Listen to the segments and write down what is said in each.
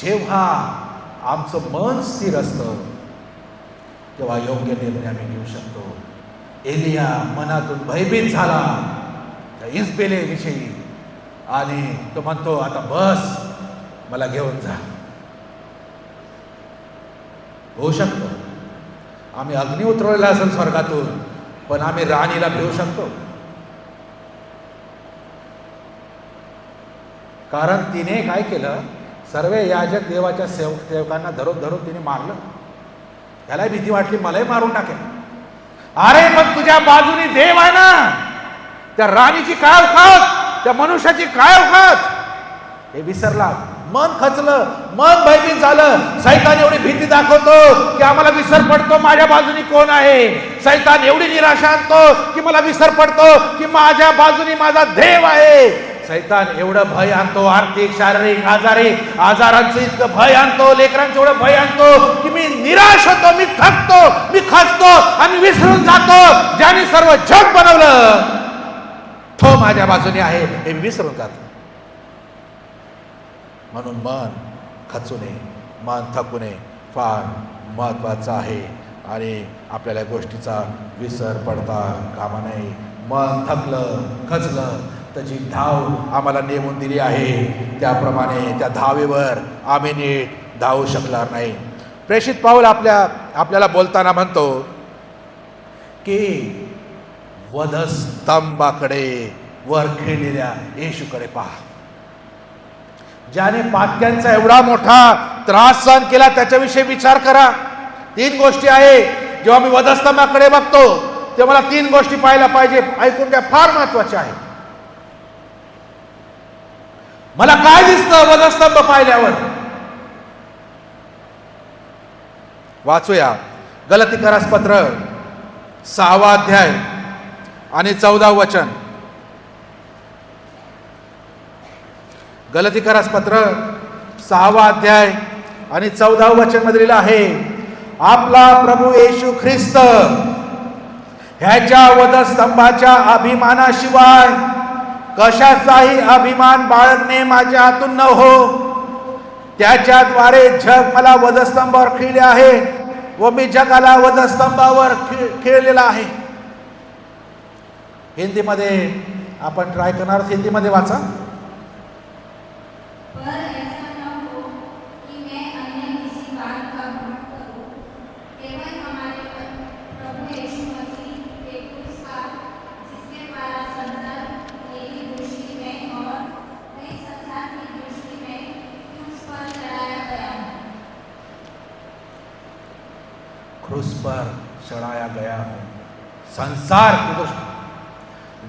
जेव्हा आमचं मन स्थिर असतं तेव्हा योग्य निर्णय आम्ही घेऊ शकतो. एलिया मनातून भयभीत झाला त्या इस्बेलेविषयी आणि तो म्हणतो, आता बस, मला घेऊन जा. होऊ शकतं आम्ही अग्नी उतरवलेला असेल स्वर्गातून, पण आम्ही राणीला भिवू शकतो. कारण तिने काय केलं, सर्व याजक देवाच्या सेवकांना धरून तिने मारलं. त्याला भीती वाटली, मलाही मारून टाकेल. अरे पण तुझ्या बाजूने देव आहे ना, त्या राणीची काय अवकात, त्या मनुष्याची काय अवकात, हे विसरला. मन खचलं, मन भयभीत झालं. सैतान एवढी भीती दाखवतो की आम्हाला विसर पडतो माझ्या बाजूनी कोण आहे. सैतान एवढी निराशा आणतो की मला विसर पडतो की माझ्या बाजूनी माझा देव आहे. सैतान एवढं भय आणतो, आर्थिक शारीरिक आजारांचं इतकं भय आणतो, लेकरांचं एवढं भय आणतो की मी निराश होतो, मी थकतो, मी खचतो आणि विसरून जातो ज्याने सर्व जग बनवलं तो माझ्या बाजूने आहे हे विसरून जातो. म्हणून मन खचू नये, मन थकू नये फार महत्वाचं आहे आणि आपल्याला गोष्टीचा विसर पडता कामा नये. मन थकलं खचलं तर जी धाव आम्हाला नेमून दिली आहे त्याप्रमाणे त्या धावेवर आम्ही नीट धावू शकणार नाही. प्रेषित पाऊल आपल्याला बोलताना म्हणतो की वधस्तंभाकडे वर खेळलेल्या येशूकडे पहा. ज्याने पात्यांचा एवढा मोठा त्रास सहन केला त्याच्याविषयी विचार करा. 3 गोष्टी आहे. जेव्हा मी वधस्तंभाकडे बघतो तेव्हा मला 3 गोष्टी पाहायला पाहिजे. ऐकून घ्या, फार महत्वाच्या आहे. मला काय दिसतं वधस्तंभ पाहिल्यावर? वाचूया गलातीकरास पत्र 6 अध्याय आणि 14 वचन. गलातीकरास पत्र 6 अध्याय आणि 14 वचन मध्ये लिहिलं आहे, आपला प्रभू येशू ख्रिस्त ह्याच्या वधस्तंभाच्या अभिमानाशिवाय कशाचाही अभिमान बाळगणे माझ्या हातून न हो. त्याच्याद्वारे जग मला वधस्तंभावर खिळले आहे व मी जगाला वधस्तंभावर खिळलेला आहे. हिंदीमध्ये आपण ट्राय करणार, हिंदीमध्ये वाचा. क्रूस पर चढ़ाया गया हूं. संसार की दृष्टी,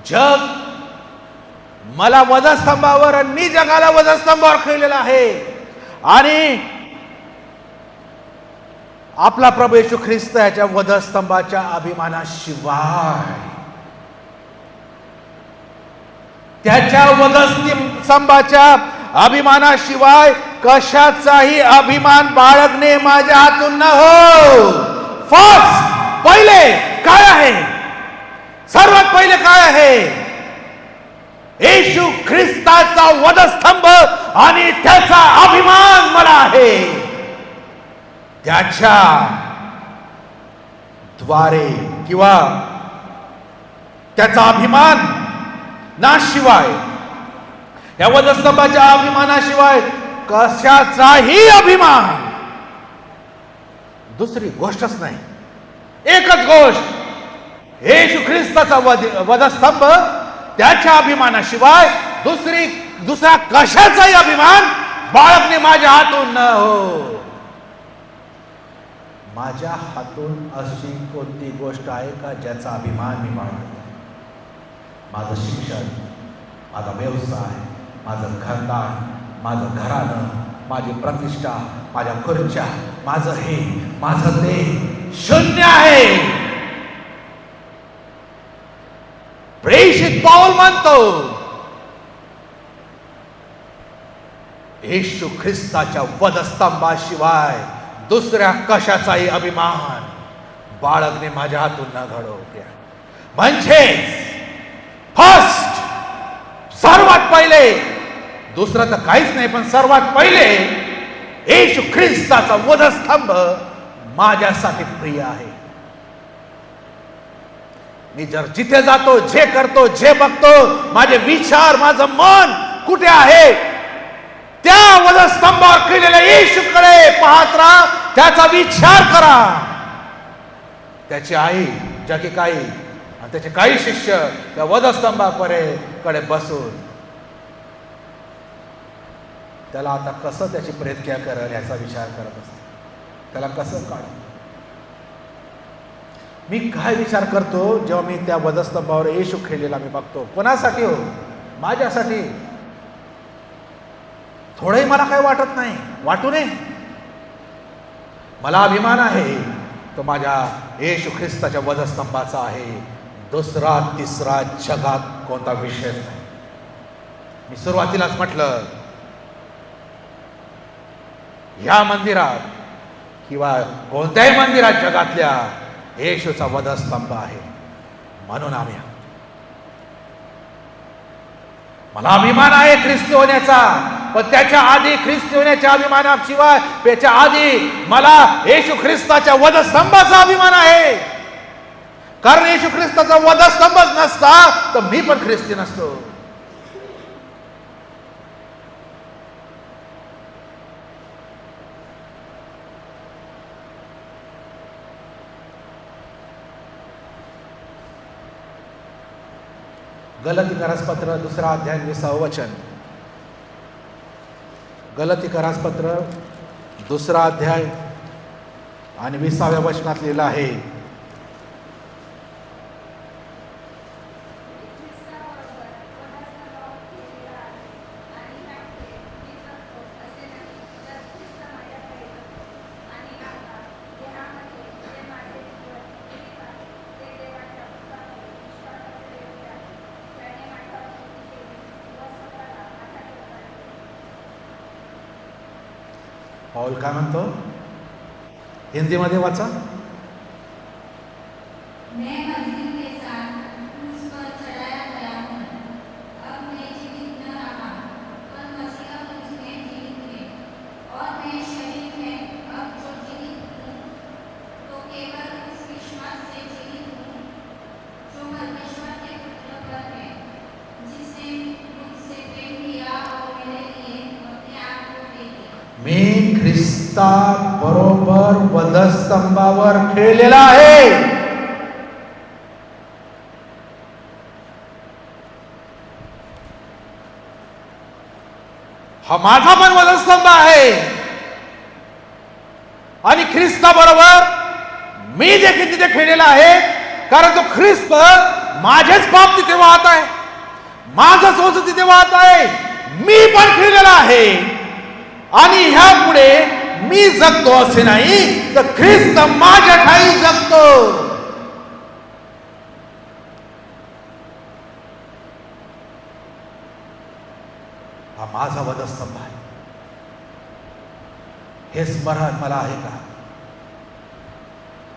जग मला वधस्तंभावर आणि मी जगाला वधस्तंभावर खिळलेला आहे. आणि आपला प्रभू येशू ख्रिस्त याच्या वधस्तंभाच्या अभिमानाशिवाय, त्याच्या वधस्तंभाच्या अभिमानाशिवाय कशाचाही अभिमान बाळगणे माझ्या हातून न हो. फर्स्ट, पहिले काय आहे? सर्वात पहिले काय आहे? येशू ख्रिस्ताचा वधस्तंभ आणि त्याचा अभिमान मला आहे. त्याच्या द्वारे किंवा त्याचा अभिमान नाशिवाय, या वधस्तंभाच्या अभिमानाशिवाय कशाचाही अभिमान, दुसरी गोष्टच नाही. एकच गोष्ट, येशू ख्रिस्ताचा वधस्तंभ, त्याच्या अभिमानाशिवाय दुसरा कशाचाही अभिमान बाळगणे माझ्या हातून न हो. माझ्या हातून अशी कोणती गोष्ट आहे का ज्याचा अभिमान मी बाळगतो? माझं शिक्षण, माझा व्यवसाय, माझं घरदार, माझं घराणं, माझी प्रतिष्ठा, माझ्या खुर्च्या, माझं हे माझं ते शून्य आहे. प्रेषित पाऊल म्हणतो येशू ख्रिस्ताच्या वधस्तंभाशिवाय दुसऱ्या कशाचाही अभिमान बाळगणे माझ्या हातून न घडो. म्हणजे फर्स्ट, सर्वात पहिले, दुसरं तर काहीच नाही, पण सर्वात पहिले येशू ख्रिस्ताचा वधस्तंभ माझ्यासाठी प्रिय आहे. मी जर जिथे जातो, जे करतो, जे बघतो, माझे विचार, माझं मन कुठे आहे, त्या वधस्तंभावर केलेल्या येशूकडे पाहत राहा, त्याचा विचार करा. त्याची आई जकिकाई आणि त्याचे काही शिष्य त्या वधस्तंभाकडे बसून त्याला आता कसं त्याची प्रेतक्रिया करेल याचा विचार करत असतात. त्याला कसं काढ. मी काय विचार करतो जेव्हा मी त्या वधस्तंभावर येशू खेळलेला मी बघतो. कोणासाठी हो? माझ्यासाठी. थोडंही मला काही वाटत नाही, वाटू नये. मला अभिमान आहे तो माझ्या येशू ख्रिस्ताच्या वधस्तंभाचा आहे. दुसरा तिसरा जगात कोणता विषय नाही. मी सुरुवातीलाच म्हटलं, या मंदिरात किंवा कोणत्याही मंदिरात जगातल्या येशूचा वधस्तंभ आहे. म्हणून मला अभिमान आहे ख्रिस्ती होण्याचा. पण त्याच्या आधी ख्रिस्ती होण्याच्या अभिमानाशिवाय त्याच्या आधी मला येशू ख्रिस्ताच्या वधस्तंभाचा अभिमान आहे. कारण येशू ख्रिस्ताचा वधस्तंभच नसता तर मी पण ख्रिस्ती नसतो. गलतीकरासपत्र 2 अध्याय 20 वचन. गलतीकरासपत्र 2 अध्याय आणि 20व्या वचनात लिहिलं आहे, पाऊल काय म्हणतो? हिंदीमध्ये वाचा. मी ख्रिस्ता बरोबर वधस्तंभावर खेळलेला आहे. हा माझा पण वधस्तंभ आहे. आणि ख्रिस्ता बरोबर मी देखील तिथे खेळलेला आहे. कारण तो ख्रिस्त माझेच पाप तिथे वाहत आहे, माझंच ओझं तिथे वाहत आहे. मी पण खेळलेला आहे. आणि ह्यापुढे मी जगतो असे नाही तर ख्रिस्त माझ्या ठाई जगतो. हा माझा वधस्तंभ आहे. हे स्मरण मला आहे का?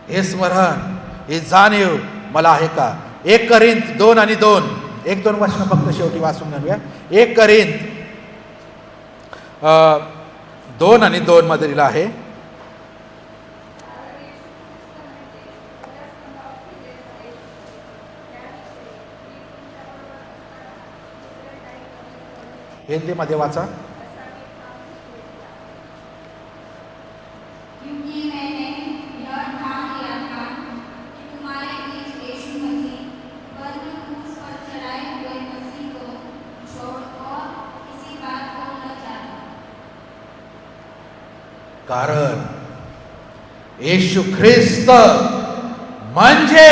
हे स्मरण, हे जाणीव मला आहे का? 1 करिंथ 2 आणि 2, 1-2 वचन फक्त शेवटी वाचून घेऊया. 1 करिंथ 2 आणि 2 मध्ये लिहिलं आहे, हिंदीमध्ये वाचा. कारण येशू ख्रिस्त म्हणजे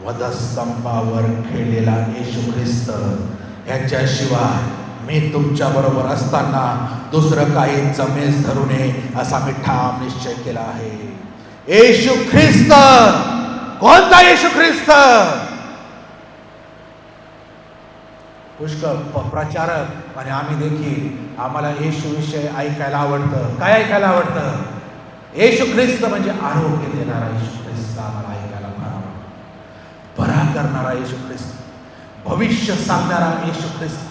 वधस्तंभावर खेळलेला येशू ख्रिस्त. ह्याच्याशिवाय मी तुमच्या बरोबर असताना दुसरं काही जमेस धरू नये असा मी ठाम निश्चय केला आहे. येशू ख्रिस्त. कोणता येशू ख्रिस्त? पुष्कळ प्रचारक आणि आम्ही देखील आम्हाला येशू विषय ऐकायला आवडतं. काय ऐकायला आवडतं? येशू ख्रिस्त म्हणजे आरोग्य देणारा येशू ख्रिस्त आम्हाला ऐकायला फार आवडतं. बरा करणारा येशू ख्रिस्त, भविष्य सांगणारा येशू ख्रिस्त,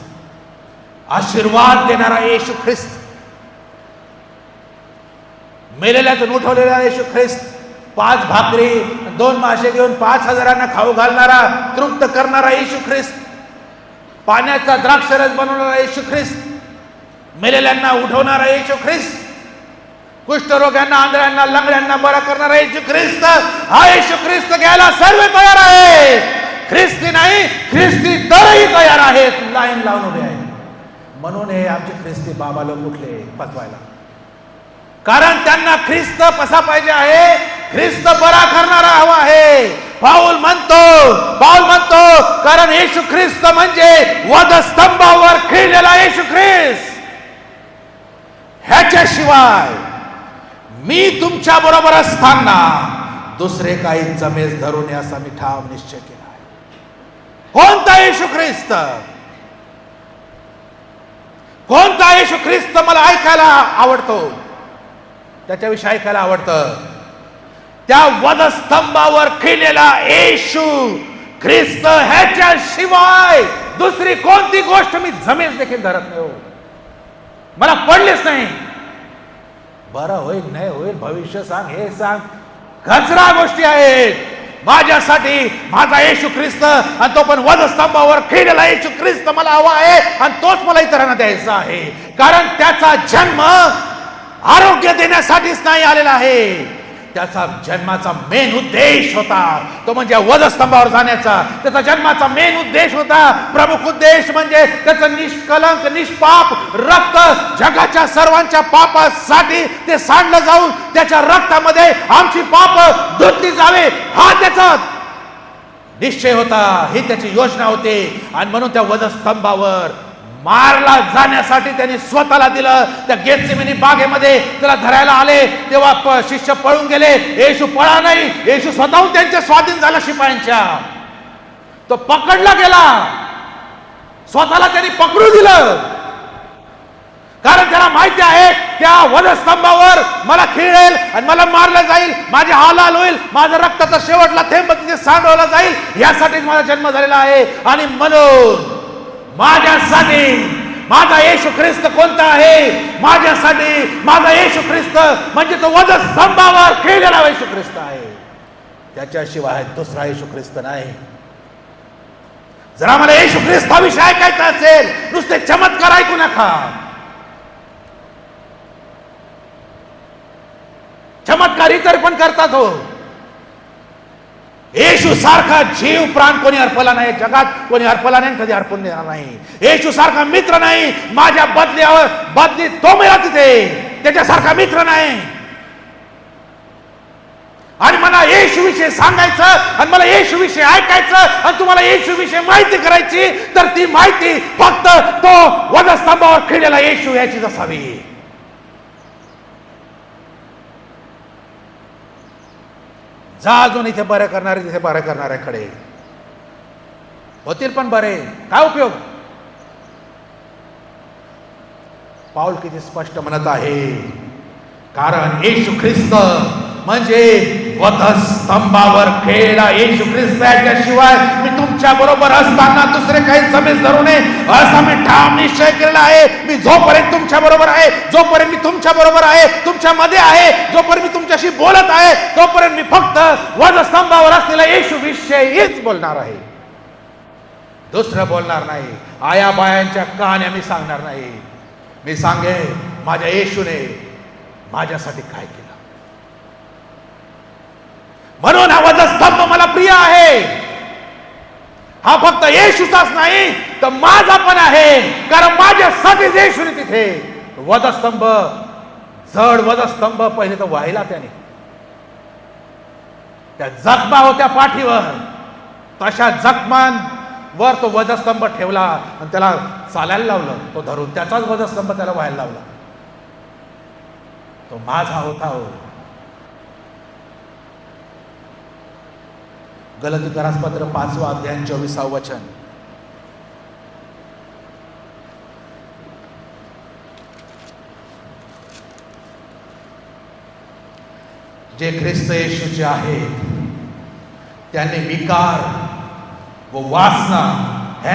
आशीर्वाद देणारा येशू ख्रिस्त, मेलेल्यातून उठवलेला येशू ख्रिस्त, 5 भाकरी 2 मासे घेऊन 5,000 खाऊ घालणारा, तृप्त करणारा येशू ख्रिस्त, पाण्याचा द्राक्षरस बनवणारा येशू ख्रिस्त, मेलेल्यांना उठवणारा येशू ख्रिस्त, कुष्ठरोग्यांना, आंधळ्यांना, लंगड्यांना बरा करणारा येशू ख्रिस्त, हा येशू ख्रिस्त घ्यायला सर्व तयार आहे. ख्रिस्ती नाही, ख्रिस्ती दरही तयार आहेत, लाईन लावून उभे आहेत. म्हणून हे आमचे ख्रिस्ती बाबा लोक उठले फसवायला, कारण त्यांना ख्रिस्त कसा पाहिजे आहे, ख्रिस्त बरा करणारा हवा आहे. पाऊल म्हणतो कारण येशू ख्रिस्त म्हणजे वधस्तंभावर खिळलेला येशू ख्रिस्त. ह्याच्याशिवाय मी तुमच्या बरोबर असताना दुसरे काही जमेस धरू नये असा मी ठाम निश्चय केला आहे. कोणता येशू ख्रिस्त? कोणता येशू ख्रिस्त मला ऐकायला आवडतो, त्याच्याविषयी ऐकायला आवडतं? त्या वधस्तंभावर खिळलेला येशू ख्रिस्त ह्याच्याशिवाय दुसरी कोणती गोष्ट मी जमेस देखील धरत नाही. हो, मला पडलेच नाही. बरं होईल नाही होईल भविष्य सांग, हे सांग, कचरा गोष्टी आहेत. माझ्यासाठी माझा येशू ख्रिस्त, आणि तो पण वधस्तंभावर खिळलेला येशू ख्रिस्त मला हवा आहे, आणि तोच मला इतरांना द्यायचा आहे. कारण त्याचा जन्म आरोग्य देण्यासाठीच नाही आलेला आहे. त्याचा जन्माचा मेन उद्देश होता तो म्हणजे वधस्तंभावर जाण्याचा. त्याचा जन्माचा मेन उद्देश होता, प्रमुख उद्देश म्हणजे त्याचं निष्कलंक निष्पाप रक्त जगाच्या सर्वांच्या पापासाठी ते सांडलं जाऊन त्याच्या रक्तामध्ये आमची पाप धुतली जावे, हा त्याचा निश्चय होता, ही त्याची योजना होती. आणि म्हणून त्या वधस्तंभावर मारला जाण्यासाठी त्यांनी स्वतःला दिलं. त्या गेतसेमनी बागेमध्ये त्याला धरायला आले तेव्हा शिष्य पळून गेले. येशू पळा नाही, येशू स्वतःहून त्यांच्या स्वाधीन झाला शिपायांच्या. तो पकडला गेला, स्वतःला त्यांनी पकडू दिलं, कारण त्याला माहिती आहे त्या वधस्तंभावर मला खिळेल आणि मला मारलं जाईल, माझे हालहाल होईल, माझा रक्ताचा शेवटला थेंब तिथे सांडवला जाईल, यासाठीच माझा जन्म झालेला आहे. आणि म्हणून माझ्यासाठी माझा येशू ख्रिस्त कोणता आहे? माझ्यासाठी माझा येशू ख्रिस्त म्हणजे तो वधस्तंभावर खिळलेला येशू ख्रिस्त आहे. त्याच्याशिवाय दुसरा येशू ख्रिस्त नाही. जरा मला येशू ख्रिस्ताविषयी ऐकायचं असेल, नुसते चमत्कार ऐकू नका. चमत्कार इतर पण करतात. हो, येशू सारखा जीव प्राण कोणी अर्पला नाही, जगात कोणी अर्पला नाही, कधी अर्पण देणार नाही. येशू सारखा मित्र नाही, माझ्या बदली तो मिळा तिथे, त्याच्यासारखा मित्र नाही. आणि मला येशू विषयी सांगायचं, आणि मला येशू विषयी ऐकायचं, आणि तुम्हाला येशू विषयी माहिती करायची, तर ती माहिती फक्त तो वधस्तंभावर खिळलेला येशू याचीच असावी. जा अजून इथे बरे करणारे तिथे बरे करणाऱ्याकडे होतील, पण बरे काय उपयोग? पाऊल किती स्पष्ट म्हणत आहे, कारण येशू ख्रिस्त म्हणजे वधस्तंभावर खिळलेला येशू ख्रिस्त याच्याशिवाय मी तुमच्या बरोबर असताना दुसरे काही जमेस धरू नये असा मी ठाम निश्चय केलेला आहे. मी जोपर्यंत तुमच्या बरोबर आहे, जोपर्यंत मी तुमच्या बरोबर आहे, तुमच्या मध्ये आहे, जोपर्यंत मी तुमच्याशी बोलत आहे, तोपर्यंत मी फक्त वधस्तंभावर असलेला येशू विषयीच बोलणार आहे, दुसरं बोलणार नाही. आया बायांच्या कहाण्या मी सांगणार नाही. मी सांगे माझ्या येशूने माझ्यासाठी काय केलं. म्हणून हा वधस्तंभ मला प्रिय आहे. हा फक्त येशूचाच नाही तर माझा पण आहे, कारण माझ्यासाठी येशूने तिथे वधस्तंभ, जड वधस्तंभ पहिले तर व्हायला त्याने, त्या जखमा होत्या पाठीवर, तशा जखमांवर तो वधस्तंभ ठेवला आणि त्याला चालायला लावलं, तो धरून त्याचाच वधस्तंभ त्याला व्हायला लावला. तो माझा होता. हो, गलातीपत्र 5 अध्याय 24 वचन. जे ख्रिस्त येशूचे आहेत त्यांनी विकार व वासना